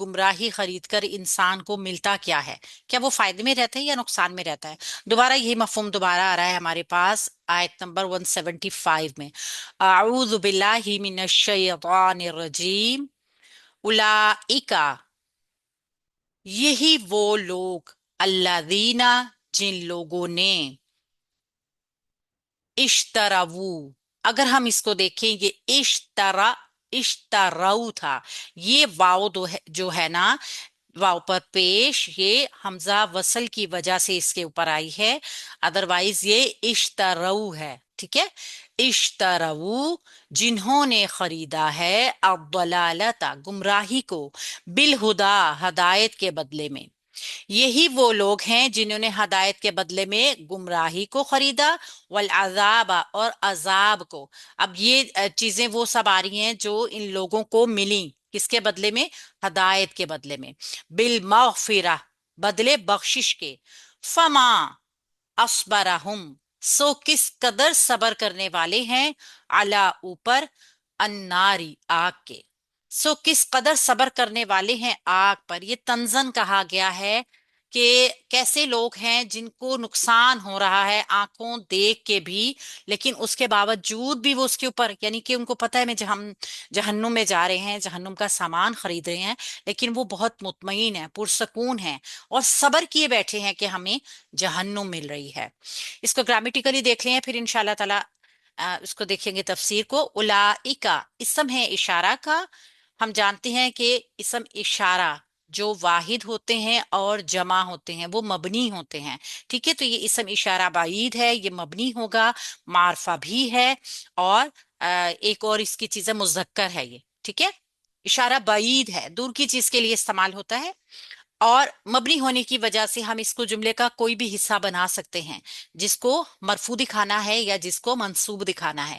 گمراہی خرید کر انسان کو ملتا کیا ہے؟ کیا وہ فائدے میں رہتا ہے یا نقصان میں رہتا ہے؟ دوبارہ یہی مفہوم دوبارہ آ رہا ہے ہمارے پاس آیت نمبر 175 میں۔ اعوذ باللہ من الشیطان الرجیم۔ اولئک، یہی وہ لوگ، الذین، جن لوگوں نے، اشتراو، اگر ہم اس کو دیکھیں یہ اشتراو تھا، یہ واو جو ہے نا، واو پر پیش، یہ حمزہ وصل کی وجہ سے اس کے اوپر آئی ہے، ادروائز یہ اشترو ہے، ٹھیک ہے۔ اشترو، جنہوں نے خریدا ہے، الضلالت، گمراہی کو، بالہدا، ہدایت کے بدلے میں۔ یہی وہ لوگ ہیں جنہوں نے ہدایت کے بدلے میں گمراہی کو خریدا، والعذاب، اور عذاب کو۔ اب یہ چیزیں وہ سب آ رہی ہیں جو ان لوگوں کو ملی، کس کے بدلے میں؟ ہدایت کے بدلے میں، بالمغفرہ، بدلے بخشش کے، فما اصبرہم، سو کس قدر صبر کرنے والے ہیں، علا، اوپر، الناری، آگ کے، سو کس قدر صبر کرنے والے ہیں آگ پر۔ یہ تنزن کہا گیا ہے کہ کیسے لوگ ہیں جن کو نقصان ہو رہا ہے آنکھوں دیکھ کے بھی، لیکن اس کے باوجود بھی وہ اس کے اوپر، یعنی کہ ان کو پتہ ہے ہم جہنم میں جا رہے ہیں، جہنم کا سامان خرید رہے ہیں، لیکن وہ بہت مطمئن ہیں، پرسکون ہیں، اور صبر کیے بیٹھے ہیں کہ ہمیں جہنم مل رہی ہے۔ اس کو گرامیٹیکلی دیکھ لیں، پھر انشاءاللہ تعالی اس کو دیکھیں گے تفسیر کو۔ اولائکا، اسم ہے اشارہ کا، ہم جانتے ہیں کہ اسم اشارہ جو واحد ہوتے ہیں اور جمع ہوتے ہیں وہ مبنی ہوتے ہیں، ٹھیک ہے۔ تو یہ اسم اشارہ بعید ہے، یہ مبنی ہوگا، معرفہ بھی ہے، اور ایک اور اس کی چیز مذکر ہے یہ، ٹھیک ہے۔ اشارہ بعید ہے، دور کی چیز کے لیے استعمال ہوتا ہے، اور مبنی ہونے کی وجہ سے ہم اس کو جملے کا کوئی بھی حصہ بنا سکتے ہیں، جس کو مرفوع دکھانا ہے یا جس کو منصوب دکھانا ہے۔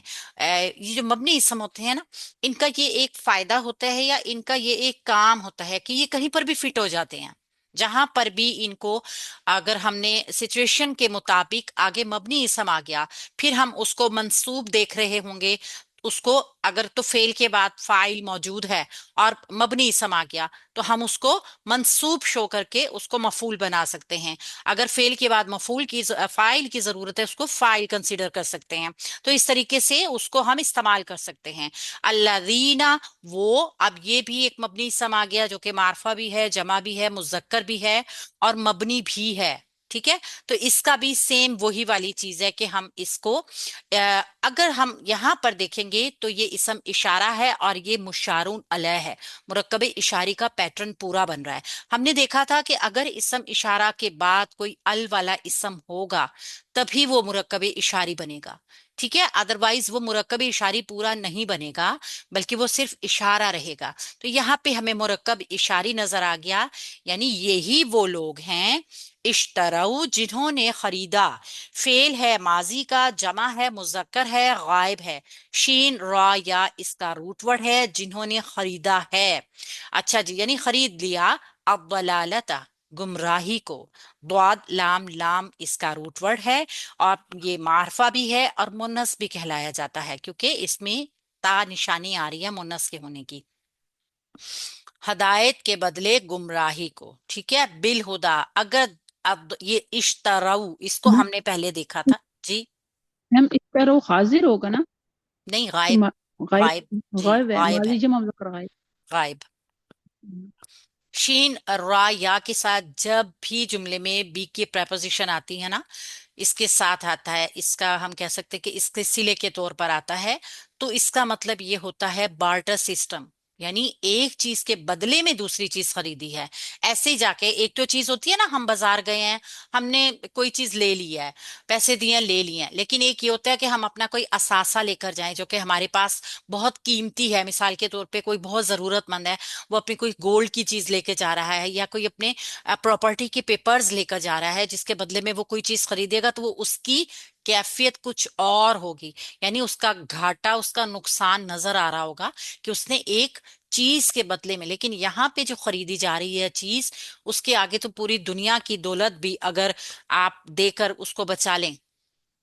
یہ جو مبنی اسم ہوتے ہیں نا، ان کا یہ ایک فائدہ ہوتا ہے یا ان کا یہ ایک کام ہوتا ہے کہ یہ کہیں پر بھی فٹ ہو جاتے ہیں، جہاں پر بھی ان کو اگر ہم نے سچویشن کے مطابق آگے مبنی اسم آ گیا، پھر ہم اس کو منصوب دیکھ رہے ہوں گے، اس کو اگر تو فعل کے بعد فاعل موجود ہے اور مبنی اسم آ گیا تو ہم اس کو منصوب شو کر کے اس کو مفعول بنا سکتے ہیں، اگر فعل کے بعد مفعول کی فاعل کی ضرورت ہے اس کو فاعل کنسیڈر کر سکتے ہیں، تو اس طریقے سے اس کو ہم استعمال کر سکتے ہیں۔ الذین، وہ، اب یہ بھی ایک مبنی اسم آ گیا جو کہ معرفہ بھی ہے، جمع بھی ہے، مذکر بھی ہے، اور مبنی بھی ہے، ٹھیک ہے۔ تو اس کا بھی سیم وہی والی چیز ہے کہ ہم اس کو اگر ہم یہاں پر دیکھیں گے تو یہ اسم اشارہ ہے اور یہ مشارون علیہ ہے، مرکب اشاری کا پیٹرن پورا بن رہا ہے۔ ہم نے دیکھا تھا کہ اگر اسم اشارہ کے بعد کوئی ال والا اسم ہوگا تبھی وہ مرکب اشاری بنے گا، ٹھیک ہے، ادروائز وہ مرکب اشاری پورا نہیں بنے گا بلکہ وہ صرف اشارہ رہے گا۔ تو یہاں پہ ہمیں مرکب اشاری نظر آ گیا، یعنی یہی وہ لوگ ہیں، اشترو، جنہوں نے خریدا، فعل ہے ماضی کا، جمع ہے، مذکر ہے، غائب ہے، شین را یا اس کا روٹ ورڈ ہے، جنہوں نے خریدا ہے، اچھا جی، یعنی خرید لیا، الضلالت، گمراہی کو، ضاد لام، لام اس کا روٹ ورڈ ہے، اور یہ معرفہ بھی ہے اور مونس بھی کہلایا جاتا ہے کیونکہ اس میں تا نشانی آ رہی ہے مونس کے ہونے کی۔ ہدایت کے بدلے گمراہی کو، ٹھیک ہے، بالہدا، اگر اب یہ اشتراؤ اس کو ہم ہم نے پہلے دیکھا تھا جی، ہم اس طرح وہ حاضر ہوگا نا نہیں کہ غائب، غائب، غائب، جی غائب ہے، غائب ہے، ماضی جمع مذکر غائب۔ غائب۔ شین را یا کے ساتھ جب بھی جملے میں بی کی پریپوزیشن آتی ہے نا، اس کے ساتھ آتا ہے، اس کا ہم کہہ سکتے ہیں کہ اس کے صلے کے طور پر آتا ہے، تو اس کا مطلب یہ ہوتا ہے بارٹر سسٹم، یعنی ایک چیز کے بدلے میں دوسری چیز خریدی ہے۔ ایسے ہی جا کے ایک تو چیز ہوتی ہے نا، ہم بازار گئے ہیں، ہم نے کوئی چیز لے لی ہے، پیسے دیے ہیں، لے لیے ہیں، لیکن ایک یہ ہوتا ہے کہ ہم اپنا کوئی اثاثہ لے کر جائیں جو کہ ہمارے پاس بہت قیمتی ہے، مثال کے طور پہ کوئی بہت ضرورت مند ہے، وہ اپنی کوئی گولڈ کی چیز لے کے جا رہا ہے یا کوئی اپنے پراپرٹی کے پیپرز لے کر جا رہا ہے جس کے بدلے میں وہ کوئی چیز خریدے گا، تو وہ اس کی کیفیت کچھ اور ہوگی، یعنی اس کا گھاٹا، اس کا نقصان نظر آ رہا ہوگا کہ اس نے ایک چیز کے بدلے میں، لیکن یہاں پہ جو خریدی جا رہی ہے چیز، اس کے آگے تو پوری دنیا کی دولت بھی اگر آپ دے کر اس کو بچا لیں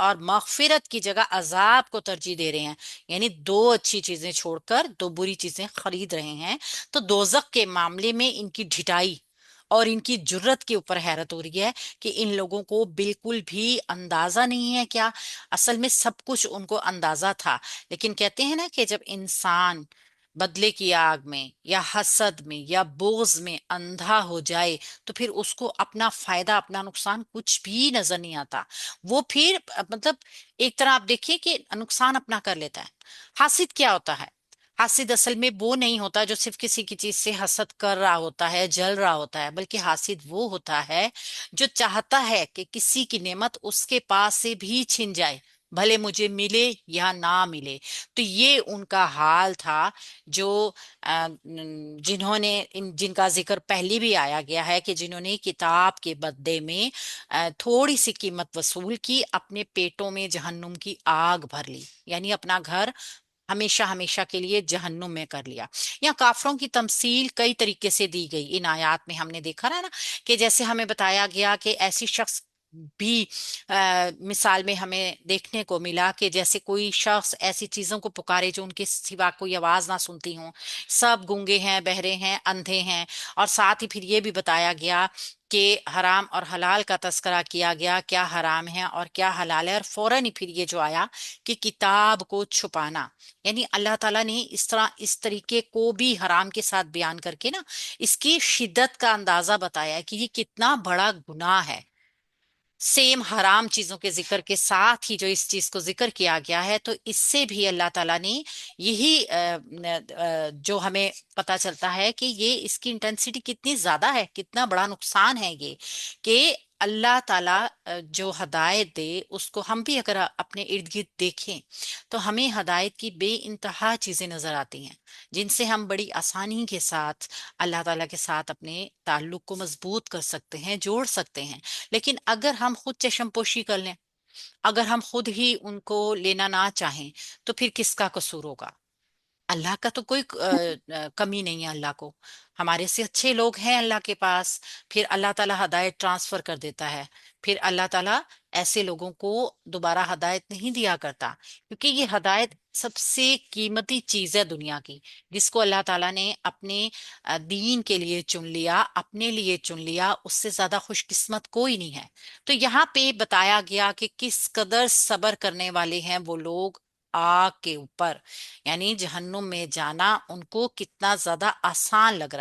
اور مغفرت کی جگہ عذاب کو ترجیح دے رہے ہیں، یعنی دو اچھی چیزیں چھوڑ کر دو بری چیزیں خرید رہے ہیں، تو دوزخ کے معاملے میں ان کی ڈھٹائی اور ان کی جرت کے اوپر حیرت ہو رہی ہے کہ ان لوگوں کو بالکل بھی اندازہ نہیں ہے کیا؟ اصل میں سب کچھ ان کو اندازہ تھا، لیکن کہتے ہیں نا کہ جب انسان بدلے کی آگ میں یا حسد میں یا بغض میں اندھا ہو جائے تو پھر اس کو اپنا فائدہ اپنا نقصان کچھ بھی نظر نہیں آتا، وہ پھر مطلب ایک طرح آپ دیکھیے کہ نقصان اپنا کر لیتا ہے۔ حاسد کیا ہوتا ہے؟ حاسد اصل میں وہ نہیں ہوتا جو صرف کسی کی چیز سے حسد کر رہا ہوتا ہے، جل رہا ہوتا ہے، بلکہ حاسد وہ ہوتا ہے جو چاہتا ہے کہ کسی کی نعمت اس کے پاس سے بھی چھن جائے، بھلے مجھے ملے یا نہ ملے۔ تو یہ ان کا حال تھا جو جنہوں نے جن کا ذکر پہلے بھی آیا گیا ہے کہ جنہوں نے کتاب کے بدلے میں تھوڑی سی قیمت وصول کی، اپنے پیٹوں میں جہنم کی آگ بھر لی، یعنی اپنا گھر ہمیشہ ہمیشہ کے لیے جہنم میں کر لیا۔ یا کافروں کی تمثیل کئی طریقے سے دی گئی ان آیات میں، ہم نے دیکھا نا کہ جیسے ہمیں بتایا گیا کہ ایسی شخص بھی مثال میں ہمیں دیکھنے کو ملا کہ جیسے کوئی شخص ایسی چیزوں کو پکارے جو ان کے سوا کوئی آواز نہ سنتی ہوں، سب گونگے ہیں، بہرے ہیں، اندھے ہیں، اور ساتھ ہی پھر یہ بھی بتایا گیا کہ حرام اور حلال کا تذکرہ کیا گیا، کیا حرام ہے اور کیا حلال ہے، اور فوراً ہی پھر یہ جو آیا کہ کتاب کو چھپانا، یعنی اللہ تعالیٰ نے اس طرح اس طریقے کو بھی حرام کے ساتھ بیان کر کے نا اس کی شدت کا اندازہ بتایا ہے کہ یہ کتنا بڑا گناہ ہے۔ سیم حرام چیزوں کے ذکر کے ساتھ ہی جو اس چیز کو ذکر کیا گیا ہے، تو اس سے بھی اللہ تعالیٰ نے یہی جو ہمیں پتا چلتا ہے کہ یہ اس کی انٹینسٹی کتنی زیادہ ہے، کتنا بڑا نقصان ہے یہ، کہ اللہ تعالیٰ جو ہدایت دے اس کو ہم بھی اگر اپنے ارد گرد دیکھیں تو ہمیں ہدایت کی بے انتہا چیزیں نظر آتی ہیں جن سے ہم بڑی آسانی کے ساتھ اللہ تعالیٰ کے ساتھ اپنے تعلق کو مضبوط کر سکتے ہیں، جوڑ سکتے ہیں۔ لیکن اگر ہم خود چشم پوشی کر لیں، اگر ہم خود ہی ان کو لینا نہ چاہیں تو پھر کس کا قصور ہوگا؟ اللہ کا تو کوئی کمی نہیں ہے اللہ کو، ہمارے سے اچھے لوگ ہیں اللہ کے پاس، پھر اللہ تعالیٰ ہدایت ٹرانسفر کر دیتا ہے، پھر اللہ تعالیٰ ایسے لوگوں کو دوبارہ ہدایت نہیں دیا کرتا، کیونکہ یہ ہدایت سب سے قیمتی چیز ہے دنیا کی، جس کو اللہ تعالیٰ نے اپنے دین کے لیے چن لیا، اپنے لیے چن لیا، اس سے زیادہ خوش قسمت کوئی نہیں ہے۔ تو یہاں پہ بتایا گیا کہ کس قدر صبر کرنے والے ہیں وہ لوگ آگ کے اوپر، یعنی جہنم میں جانا ان کو کتنا زیادہ آسان لگ رہا